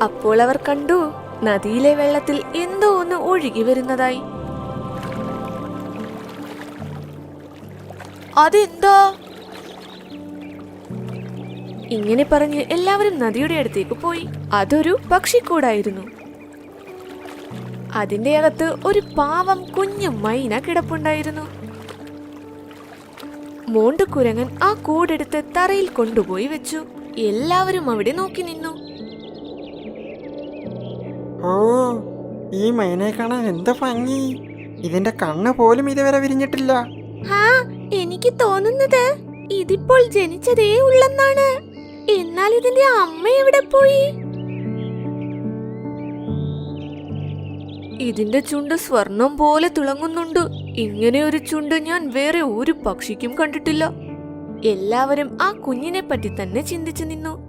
അപ്പോൾ അവർ കണ്ടു, നദിയിലെ വെള്ളത്തിൽ എന്തോ ഒന്ന് ഒഴുകി വരുന്നതായി. അതെന്താ? ഇങ്ങനെ പറഞ്ഞ് എല്ലാവരും നദിയുടെ അടുത്തേക്ക് പോയി. അതൊരു പക്ഷിക്കൂടായിരുന്നു. അതിന്റെ അകത്ത് ഒരു പാവം കുഞ്ഞു മൈന കിടപ്പുണ്ടായിരുന്നു. മോണ്ടുകുരങ്ങൻ ആ കൂടെടുത്ത് തറയിൽ കൊണ്ടുപോയി വെച്ചു. എല്ലാവരും അവിടെ നോക്കി നിന്നു. ഓ, ഈ മൈനയെ കാണാൻ എന്താ ഭംഗി! ഇതിന്റെ കണ്ണ് പോലും ഇതുവരെ വിരിഞ്ഞിട്ടില്ല. എനിക്ക് തോന്നുന്നത് ഇതിപ്പോൾ ജനിച്ചതേ ഉള്ളെന്നാണ്. എന്നാൽ ഇതിന്റെ അമ്മ എവിടെ പോയി? ഇതിന്റെ ചുണ്ട് സ്വർണം പോലെ തിളങ്ങുന്നുണ്ട്. ഇങ്ങനെ ഒരു ചുണ്ട് ഞാൻ വേറെ ഒരു പക്ഷിക്കും കണ്ടിട്ടില്ല. എല്ലാവരും ആ കുഞ്ഞിനെ പറ്റി തന്നെ ചിന്തിച്ചു നിന്നു.